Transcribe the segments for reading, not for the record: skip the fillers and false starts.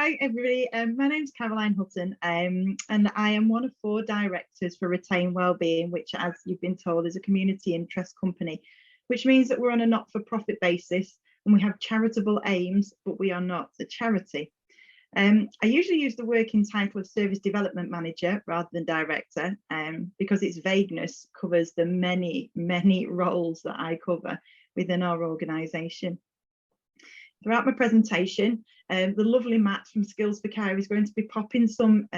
Hi everybody, my name's Caroline Hutton, and I am one of 4 directors for Retain Wellbeing, which, as you've been told, is a community interest company, which means that we're on a not-for-profit basis and we have charitable aims, but we are not a charity. I usually use the working title of Service Development Manager rather than Director, because its vagueness covers the many roles that I cover within our organisation. Throughout my presentation, the lovely Matt from Skills for Care is going to be popping some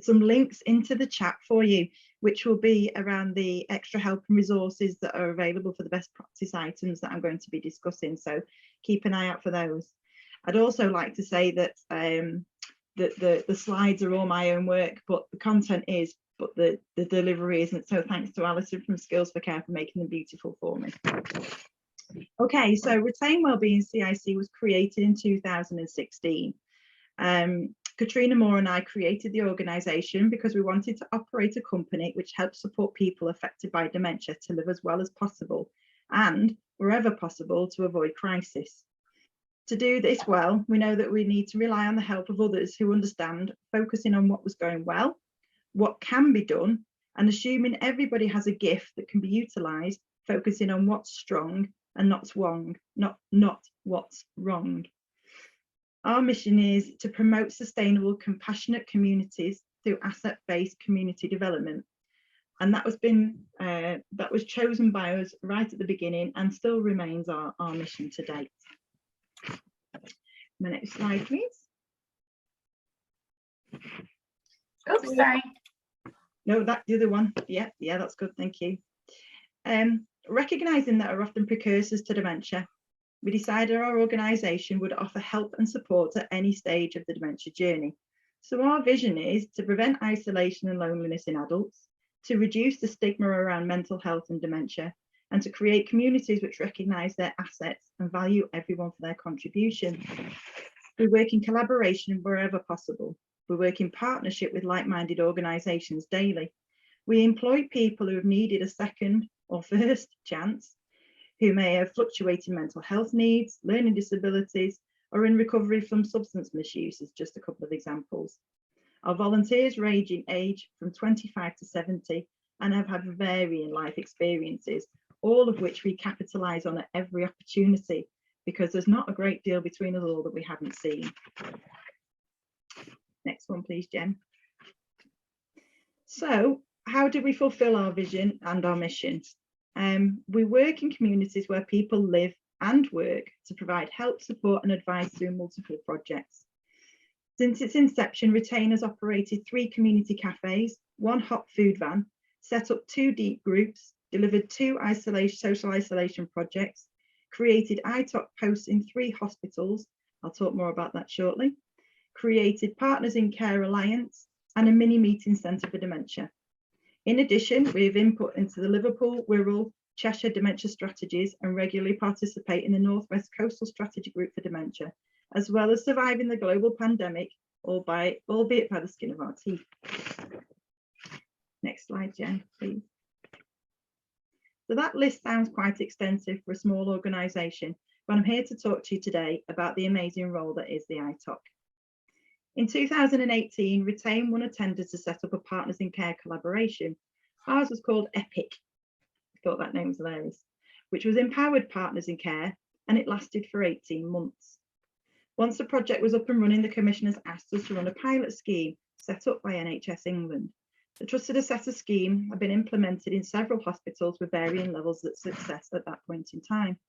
links into the chat for you, which will be around the extra help and resources that are available for the best practice items that I'm going to be discussing. So keep an eye out for those. I'd also like to say that the slides are all my own work, but the content is, but the delivery isn't. So thanks to Alison from Skills for Care for making them beautiful for me. Okay, so Retain Wellbeing CIC was created in 2016. Katrina Moore and I created the organisation because we wanted to operate a company which helps support people affected by dementia to live as well as possible and, wherever possible, to avoid crisis. To do this well, we know that we need to rely on the help of others who understand, focusing on what was going well, what can be done, and assuming everybody has a gift that can be utilised, focusing on what's strong and not what's wrong. Our mission is to promote sustainable, compassionate communities through asset-based community development, and that was chosen by us right at the beginning and still remains our mission to date. The next slide, please. Oops, sorry. No, that's the other one. Yeah, that's good. Thank you. Recognising that are often precursors to dementia, we decided our organisation would offer help and support at any stage of the dementia journey. So our vision is to prevent isolation and loneliness in adults, to reduce the stigma around mental health and dementia, and to create communities which recognise their assets and value everyone for their contribution. We work in collaboration wherever possible. We work in partnership with like-minded organisations daily. We employ people who have needed a second or first chance, who may have fluctuating mental health needs, learning disabilities, or in recovery from substance misuse, as just a couple of examples. Our volunteers range in age from 25 to 70 and have had varying life experiences, all of which we capitalise on at every opportunity, because there's not a great deal between us all that we haven't seen. Next one, please, Jen. So, how do we fulfil our vision and our mission? We work in communities where people live and work to provide help, support and advice through multiple projects. Since its inception, Retain has operated 3 community cafes, 1 hot food van, set up 2 deep groups, delivered 2 social isolation projects, created ITOC posts in 3 hospitals, I'll talk more about that shortly, created Partners in Care Alliance and a mini meeting centre for dementia. In addition, we have input into the Liverpool, Wirral, Cheshire dementia strategies and regularly participate in the North West Coastal Strategy Group for Dementia, as well as surviving the global pandemic, albeit by the skin of our teeth. Next slide, Jen, please. So that list sounds quite extensive for a small organisation, but I'm here to talk to you today about the amazing role that is the ITOC. In 2018, Retain won a tender to set up a Partners in Care collaboration. Ours was called EPIC, I thought that name was hilarious, which was Empowered Partners in Care, and it lasted for 18 months. Once the project was up and running, the commissioners asked us to run a pilot scheme set up by NHS England. The Trusted Assessor scheme had been implemented in several hospitals with varying levels of success at that point in time.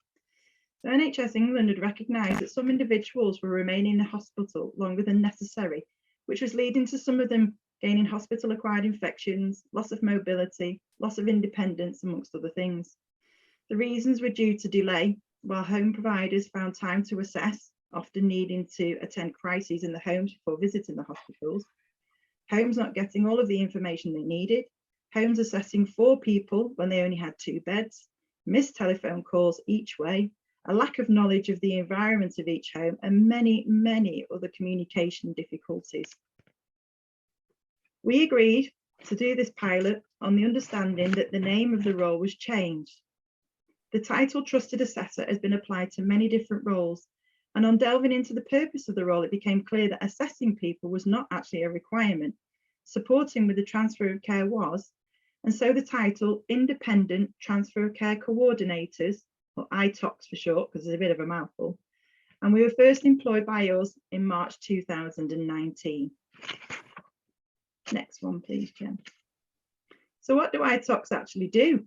So NHS England had recognised that some individuals were remaining in the hospital longer than necessary, which was leading to some of them gaining hospital-acquired infections, loss of mobility, loss of independence, amongst other things. The reasons were due to delay, while home providers found time to assess, often needing to attend crises in the homes before visiting the hospitals, homes not getting all of the information they needed, homes assessing 4 people when they only had 2 beds, missed telephone calls each way, a lack of knowledge of the environment of each home, and many other communication difficulties. We agreed to do this pilot on the understanding that the name of the role was changed. The title Trusted Assessor has been applied to many different roles, And on delving into the purpose of the role, it became clear that assessing people was not actually a requirement. Supporting with the transfer of care was, and so the title Independent Transfer of Care Co-ordinators, or ITOCs for short, because it's a bit of a mouthful. And we were first employed by us in March 2019. Next one, please, Jen. So what do ITOCs actually do?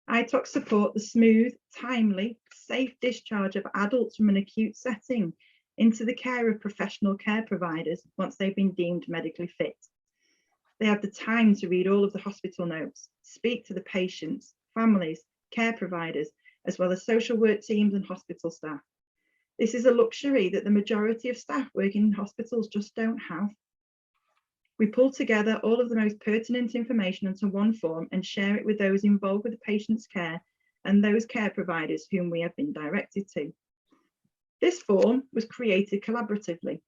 ITOCs support the smooth, timely, safe discharge of adults from an acute setting into the care of professional care providers once they've been deemed medically fit. They have the time to read all of the hospital notes, speak to the patients, families, care providers, as well as social work teams and hospital staff. This is a luxury that the majority of staff working in hospitals just don't have. We pull together all of the most pertinent information into one form and share it with those involved with the patient's care and those care providers whom we have been directed to. This form was created collaboratively.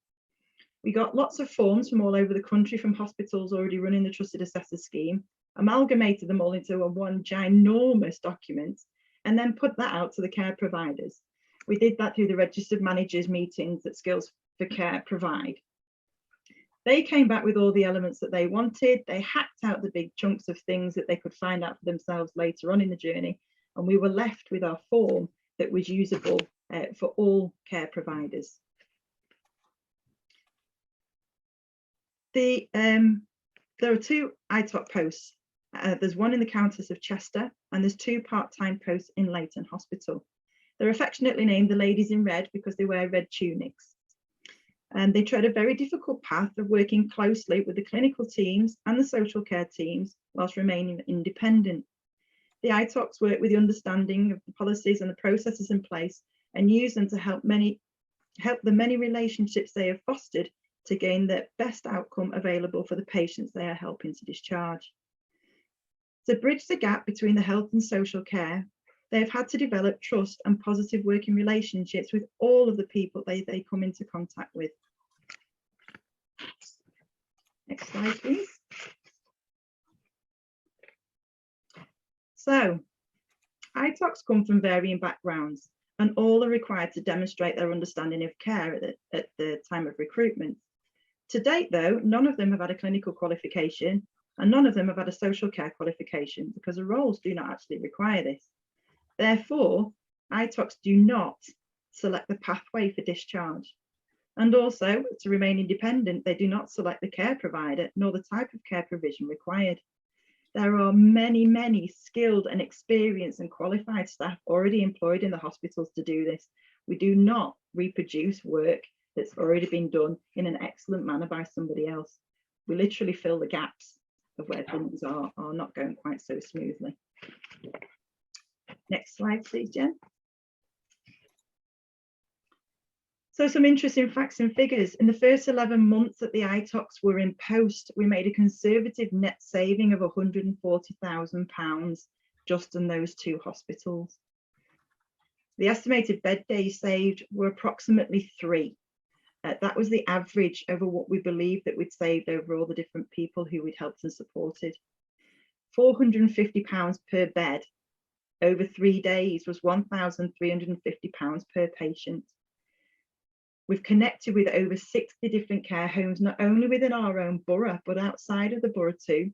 We got lots of forms from all over the country from hospitals already running the Trusted Assessor scheme, amalgamated them all into one ginormous document, and then put that out to the care providers. We did that through the registered managers meetings that Skills for Care provide. They came back with all the elements that they wanted. They hacked out the big chunks of things that they could find out for themselves later on in the journey. And we were left with our form that was usable for all care providers. There are 2 ITOC posts. There's one in the Countess of Chester, and there's 2 part-time posts in Leighton Hospital. They're affectionately named the ladies in red because they wear red tunics. And they tread a very difficult path of working closely with the clinical teams and the social care teams whilst remaining independent. The ITOCs work with the understanding of the policies and the processes in place and use them to help the many relationships they have fostered to gain the best outcome available for the patients they are helping to discharge. To bridge the gap between the health and social care, they have had to develop trust and positive working relationships with all of the people they come into contact with. Next slide, please. So, ITOCs come from varying backgrounds and all are required to demonstrate their understanding of care at the time of recruitment. To date, though, none of them have had a clinical qualification and none of them have had a social care qualification because the roles do not actually require this. Therefore, ITOCs do not select the pathway for discharge. And also, to remain independent, they do not select the care provider nor the type of care provision required. There are many, many skilled and experienced and qualified staff already employed in the hospitals to do this. We do not reproduce work that's already been done in an excellent manner by somebody else. We literally fill the gaps of where things are not going quite so smoothly. Next slide, please, Jen. So some interesting facts and figures. In the first 11 months that the ITOCs were in post, we made a conservative net saving of £140,000 just in those 2 hospitals. The estimated bed days saved were approximately 3. That was the average over what we believed that we'd saved over all the different people who we'd helped and supported. £450 per bed over 3 days was £1,350 per patient. We've connected with over 60 different care homes, not only within our own borough, but outside of the borough too.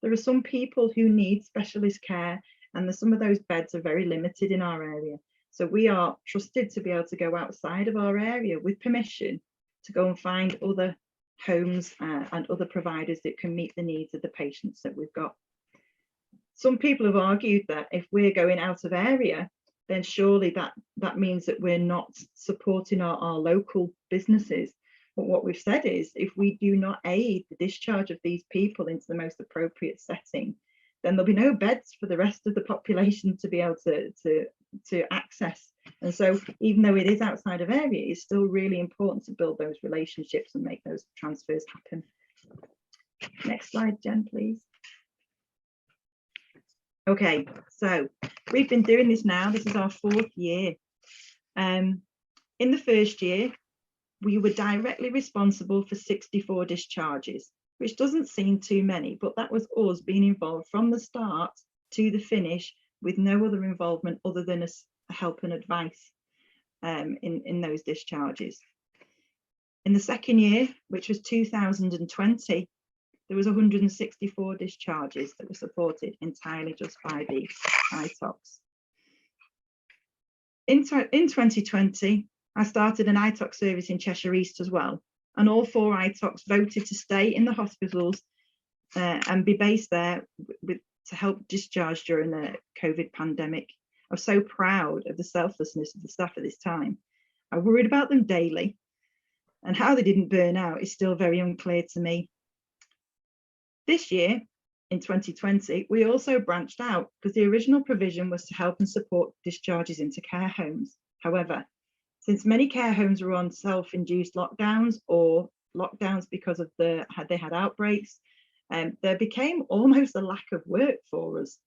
There are some people who need specialist care and some of those beds are very limited in our area. So we are trusted to be able to go outside of our area with permission to go and find other homes and other providers that can meet the needs of the patients that we've got. Some people have argued that if we're going out of area, then surely that means that we're not supporting our local businesses. But what we've said is, if we do not aid the discharge of these people into the most appropriate setting, then there'll be no beds for the rest of the population to be able to access. And so even though it is outside of area, it's still really important to build those relationships and make those transfers happen. Next slide, Jen, please. Okay, so we've been doing this now. This is our 4th year. In the first year, we were directly responsible for 64 discharges, which doesn't seem too many, but that was us being involved from the start to the finish with no other involvement other than help and advice. in those discharges. In the second year, which was 2020, there was 164 discharges that were supported entirely just by the ITOCs. In 2020, I started an ITOC service in Cheshire East as well, and all 4 ITOCs voted to stay in the hospitals and be based there to help discharge during the COVID pandemic. I was so proud of the selflessness of the staff at this time. I worried about them daily, and how they didn't burn out is still very unclear to me. This year, in 2020, we also branched out because the original provision was to help and support discharges into care homes. However, since many care homes were on self-induced lockdowns or lockdowns because of they had outbreaks, there became almost a lack of work for us.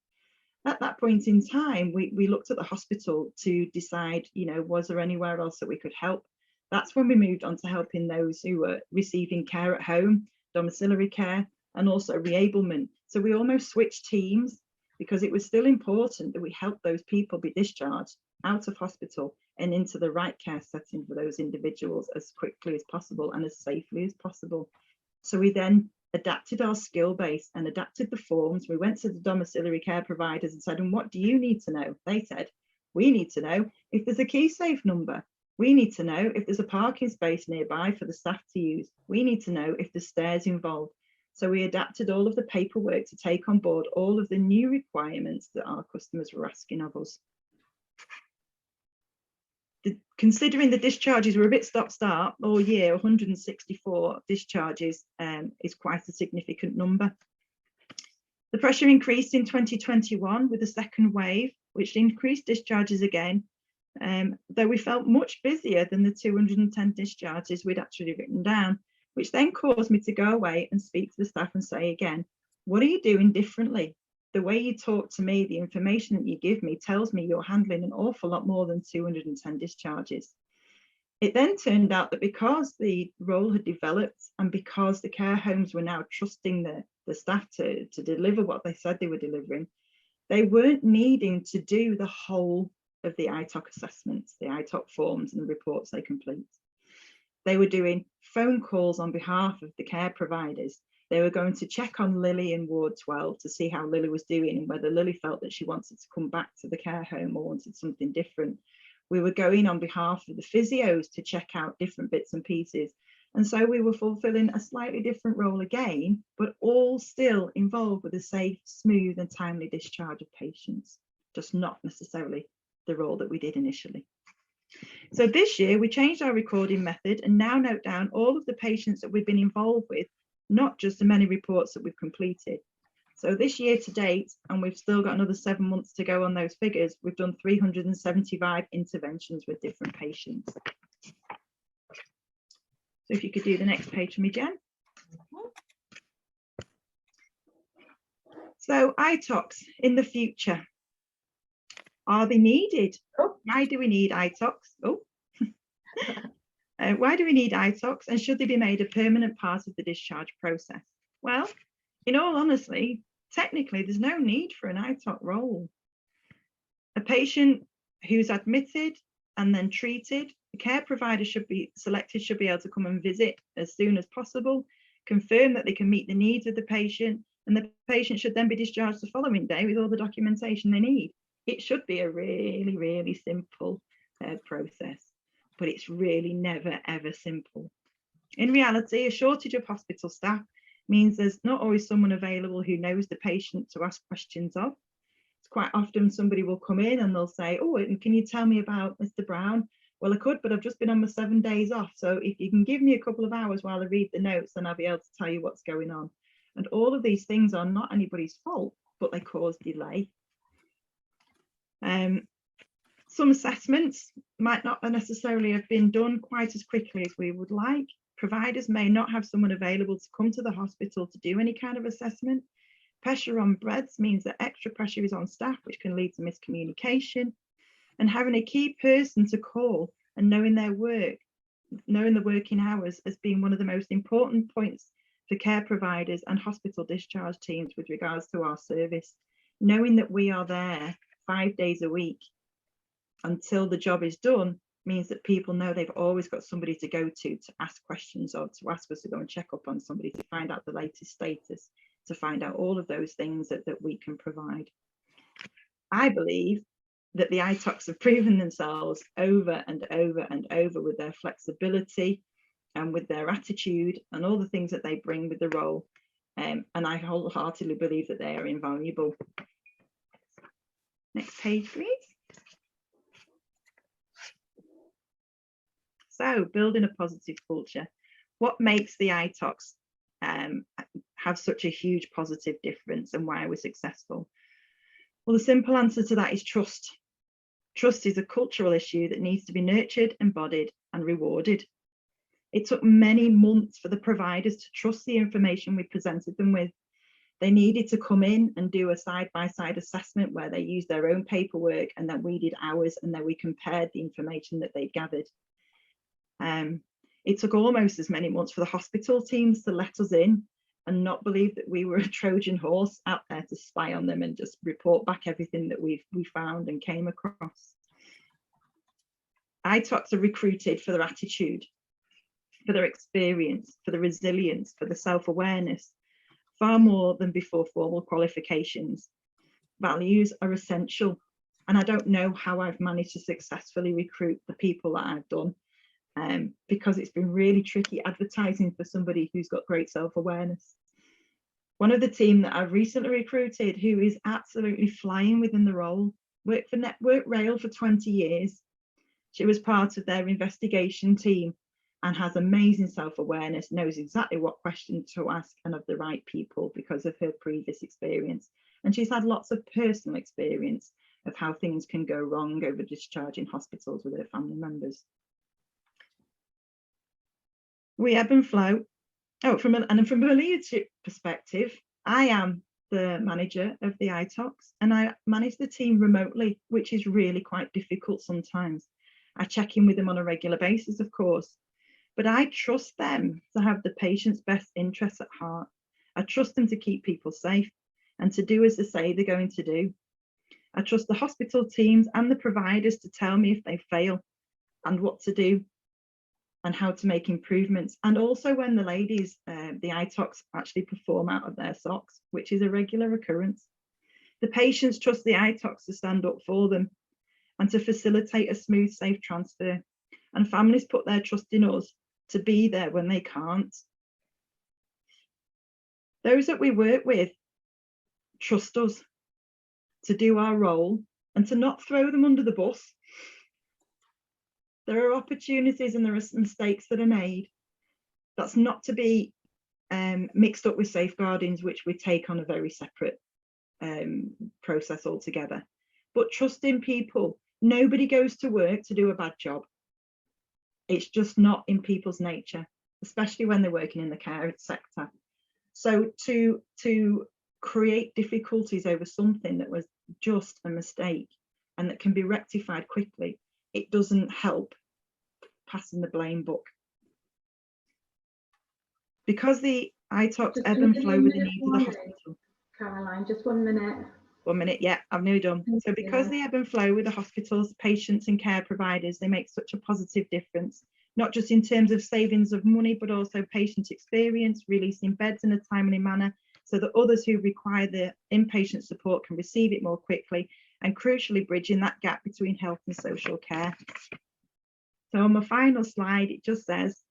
At that point in time, we looked at the hospital to decide, was there anywhere else that we could help? That's when we moved on to helping those who were receiving care at home, domiciliary care, and also reablement. So we almost switched teams because it was still important that we help those people be discharged out of hospital and into the right care setting for those individuals as quickly as possible and as safely as possible. So we then adapted our skill base and adapted the forms. We went to the domiciliary care providers and said, and what do you need to know? They said, we need to know if there's a key safe number. We need to know if there's a parking space nearby for the staff to use. We need to know if there's stairs involved. So we adapted all of the paperwork to take on board all of the new requirements that our customers were asking of us. Considering the discharges were a bit stop-start all year, 164 discharges is quite a significant number. The pressure increased in 2021 with the second wave, which increased discharges again, though we felt much busier than the 210 discharges we'd actually written down, which then caused me to go away and speak to the staff and say again, what are you doing differently? The way you talk to me, the information that you give me tells me you're handling an awful lot more than 210 discharges. It then turned out that because the role had developed and because the care homes were now trusting the staff to deliver what they said they were delivering, they weren't needing to do the whole of the ITOC assessments, the ITOC forms and the reports they complete. They were doing phone calls on behalf of the care providers. They were going to check on Lily in Ward 12 to see how Lily was doing and whether Lily felt that she wanted to come back to the care home or wanted something different. We were going on behalf of the physios to check out different bits and pieces. And so we were fulfilling a slightly different role again, but all still involved with a safe, smooth and timely discharge of patients, just not necessarily the role that we did initially. So this year we changed our recording method and now note down all of the patients that we've been involved with, not just the many reports that we've completed. So this year to date, and we've still got another 7 months to go on those figures, we've done 375 interventions with different patients. So if you could do the next page for me, Jen. So ITOCs in the future, are they needed? Why do we need ITOCs? Why do we need ITOCs, and should they be made a permanent part of the discharge process? Well, in all honesty, technically there's no need for an ITOC role. A patient who's admitted and then treated, the care provider should be selected, should be able to come and visit as soon as possible, confirm that they can meet the needs of the patient, and the patient should then be discharged the following day with all the documentation they need. It should be a really, really simple process, but it's really never, ever simple. In reality, a shortage of hospital staff means there's not always someone available who knows the patient to ask questions of. It's quite often somebody will come in and they'll say, oh, can you tell me about Mr. Brown? Well, I could, but I've just been on my 7 days off. So if you can give me a couple of hours while I read the notes, then I'll be able to tell you what's going on. And all of these things are not anybody's fault, but they cause delay. Some assessments might not necessarily have been done quite as quickly as we would like. Providers may not have someone available to come to the hospital to do any kind of assessment. Pressure on beds means that extra pressure is on staff, which can lead to miscommunication. And having a key person to call and knowing their work, knowing the working hours as being one of the most important points for care providers and hospital discharge teams with regards to our service. Knowing that we are there 5 days a week until the job is done means that people know they've always got somebody to go to ask questions, or to ask us to go and check up on somebody, to find out the latest status, to find out all of those things that we can provide. I believe that the ITOCs have proven themselves over and over and over with their flexibility and with their attitude and all the things that they bring with the role. And I wholeheartedly believe that they are invaluable. Next page, please. So, building a positive culture. What makes the ITOCs have such a huge positive difference, and why we're successful? Well, the simple answer to that is trust. Trust is a cultural issue that needs to be nurtured, embodied, and rewarded. It took many months for the providers to trust the information we presented them with. They needed to come in and do a side-by-side assessment where they used their own paperwork, and then we did ours, and then we compared the information that they'd gathered. It took almost as many months for the hospital teams to let us in and not believe that we were a Trojan horse out there to spy on them and just report back everything that we found and came across. ITOCs are recruited for their attitude, for their experience, for the resilience, for the self-awareness, far more than before formal qualifications. Values are essential, and I don't know how I've managed to successfully recruit the people that I've done, because it's been really tricky advertising for somebody who's got great self-awareness. One of the team that I've recently recruited, who is absolutely flying within the role, worked for Network Rail for 20 years. She was part of their investigation team and has amazing self-awareness, knows exactly what questions to ask and of the right people because of her previous experience. And she's had lots of personal experience of how things can go wrong over discharge in hospitals with her family members. We ebb and flow. From a leadership perspective, I am the manager of the ITOCs, and I manage the team remotely, which is really quite difficult sometimes. I check in with them on a regular basis, of course, but I trust them to have the patient's best interests at heart. I trust them to keep people safe and to do as they say they're going to do. I trust the hospital teams and the providers to tell me if they fail and what to do and how to make improvements. And also when the ladies, the ITOCs, actually perform out of their socks, which is a regular occurrence. The patients trust the ITOCs to stand up for them and to facilitate a smooth, safe transfer. And families put their trust in us to be there when they can't. Those that we work with trust us to do our role and to not throw them under the bus. There are opportunities and there are mistakes that are made. That's not to be mixed up with safeguardings, which we take on a very separate process altogether. But trusting people, nobody goes to work to do a bad job. It's just not in people's nature, especially when they're working in the care sector. So to create difficulties over something that was just a mistake and that can be rectified quickly, it doesn't help passing the blame buck. Because the ITOCs ebb and flow with the needs of the hospital. Caroline, just 1 minute. 1 minute, yeah, I'm nearly done. So because they ebb and flow with the hospitals, patients and care providers, they make such a positive difference, not just in terms of savings of money, but also patient experience, releasing beds in a timely manner so that others who require the inpatient support can receive it more quickly, and crucially bridging that gap between health and social care. So on my final slide, it just says,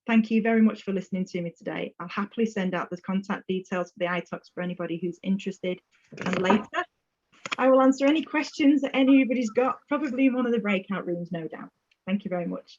thank you very much for listening to me today. I'll happily send out the contact details for the ITOCs for anybody who's interested. And later, I will answer any questions that anybody's got, probably in one of the breakout rooms, no doubt. Thank you very much.